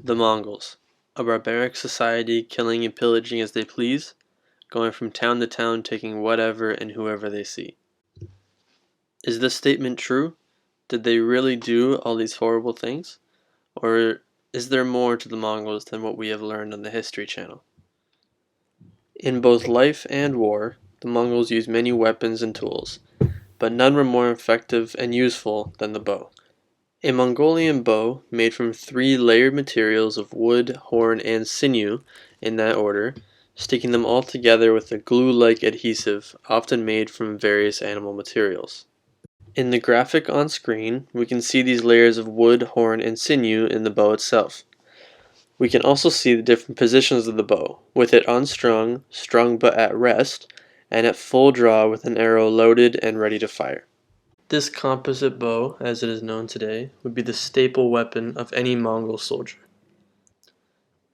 The Mongols, a barbaric society killing and pillaging as they please, going from town to town taking whatever and whoever they see. Is this statement true? Did they really do all these horrible things? Or is there more to the Mongols than what we have learned on the History Channel? In both life and war, the Mongols used many weapons and tools, but none were more effective and useful than the bow. A Mongolian bow, made from 3 layered materials of wood, horn, and sinew, in that order, sticking them all together with a glue-like adhesive, often made from various animal materials. In the graphic on screen, we can see these layers of wood, horn, and sinew in the bow itself. We can also see the different positions of the bow, with it unstrung, strung but at rest, and at full draw with an arrow loaded and ready to fire. This composite bow, as it is known today, would be the staple weapon of any Mongol soldier.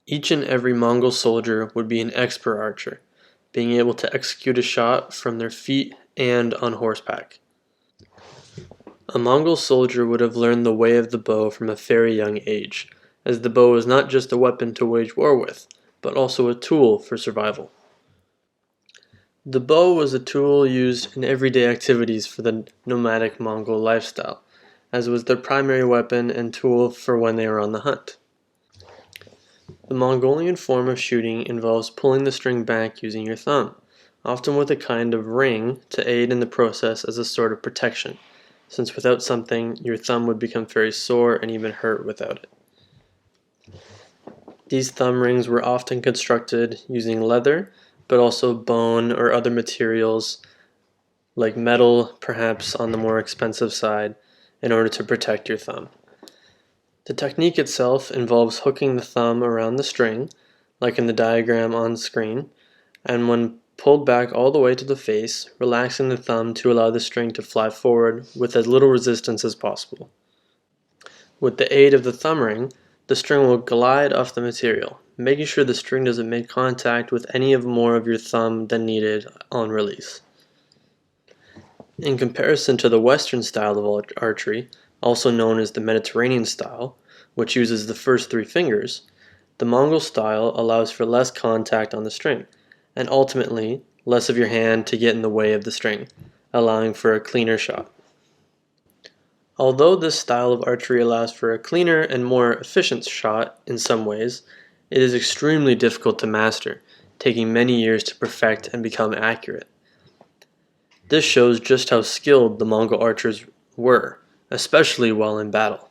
Each and every Mongol soldier would be an expert archer, being able to execute a shot from their feet and on horseback. A Mongol soldier would have learned the way of the bow from a very young age, as the bow was not just a weapon to wage war with, but also a tool for survival. The bow was a tool used in everyday activities for the nomadic Mongol lifestyle, as it was their primary weapon and tool for when they were on the hunt. The Mongolian form of shooting involves pulling the string back using your thumb, often with a kind of ring to aid in the process as a sort of protection, since without something, your thumb would become very sore and even hurt without it. These thumb rings were often constructed using leather, but also bone or other materials like metal, perhaps on the more expensive side, in order to protect your thumb. The technique itself involves hooking the thumb around the string, like in the diagram on screen, and when pulled back all the way to the face, relaxing the thumb to allow the string to fly forward with as little resistance as possible. With the aid of the thumb ring, the string will glide off the material, making sure the string doesn't make contact with any more of your thumb than needed on release. In comparison to the Western style of archery, also known as the Mediterranean style, which uses the first 3 fingers, the Mongol style allows for less contact on the string, and ultimately less of your hand to get in the way of the string, allowing for a cleaner shot. Although this style of archery allows for a cleaner and more efficient shot in some ways, it is extremely difficult to master, taking many years to perfect and become accurate. This shows just how skilled the Mongol archers were, especially while in battle,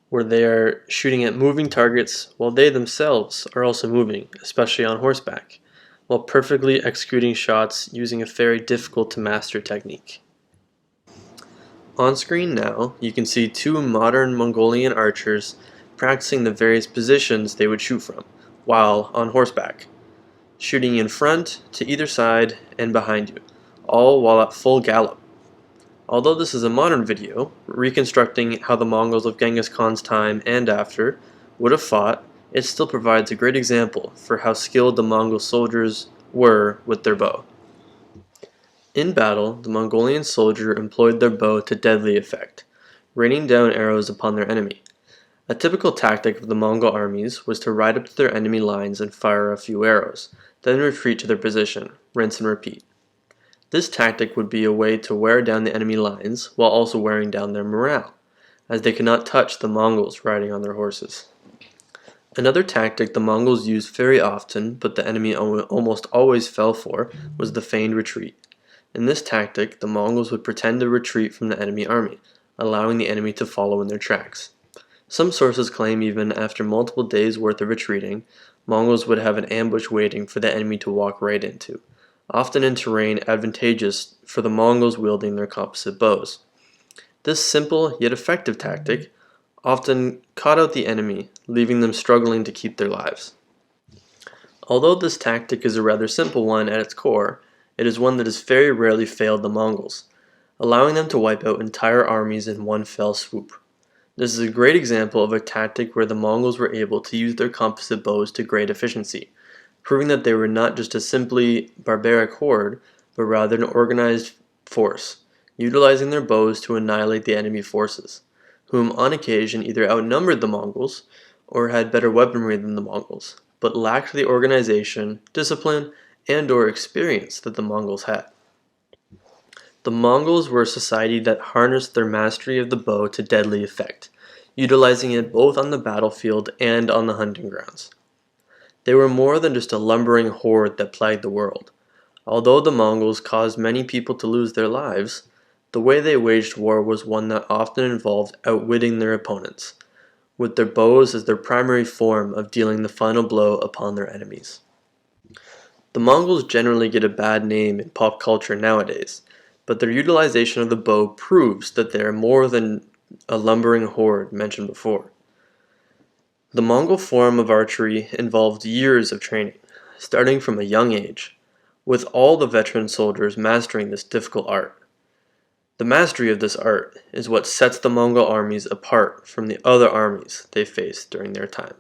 where they are shooting at moving targets while they themselves are also moving, especially on horseback, while perfectly executing shots using a very difficult to master technique. On screen now, you can see 2 modern Mongolian archers practicing the various positions they would shoot from, while on horseback, shooting in front, to either side, and behind you, all while at full gallop. Although this is a modern video, reconstructing how the Mongols of Genghis Khan's time and after would have fought, it still provides a great example for how skilled the Mongol soldiers were with their bow. In battle, the Mongolian soldier employed their bow to deadly effect, raining down arrows upon their enemy. A typical tactic of the Mongol armies was to ride up to their enemy lines and fire a few arrows, then retreat to their position, rinse and repeat. This tactic would be a way to wear down the enemy lines while also wearing down their morale, as they could not touch the Mongols riding on their horses. Another tactic the Mongols used very often, but the enemy almost always fell for, was the feigned retreat. In this tactic, the Mongols would pretend to retreat from the enemy army, allowing the enemy to follow in their tracks. Some sources claim even after multiple days' worth of retreating, Mongols would have an ambush waiting for the enemy to walk right into, often in terrain advantageous for the Mongols wielding their composite bows. This simple yet effective tactic often caught out the enemy, leaving them struggling to keep their lives. Although this tactic is a rather simple one at its core, it is one that has very rarely failed the Mongols, allowing them to wipe out entire armies in one fell swoop. This is a great example of a tactic where the Mongols were able to use their composite bows to great efficiency, proving that they were not just a simply barbaric horde, but rather an organized force, utilizing their bows to annihilate the enemy forces, whom on occasion either outnumbered the Mongols or had better weaponry than the Mongols, but lacked the organization, discipline, and/or experience that the Mongols had. The Mongols were a society that harnessed their mastery of the bow to deadly effect, utilizing it both on the battlefield and on the hunting grounds. They were more than just a lumbering horde that plagued the world. Although the Mongols caused many people to lose their lives, the way they waged war was one that often involved outwitting their opponents, with their bows as their primary form of dealing the final blow upon their enemies. The Mongols generally get a bad name in pop culture nowadays, but their utilization of the bow proves that they are more than a lumbering horde mentioned before. The Mongol form of archery involved years of training, starting from a young age, with all the veteran soldiers mastering this difficult art. The mastery of this art is what sets the Mongol armies apart from the other armies they faced during their time.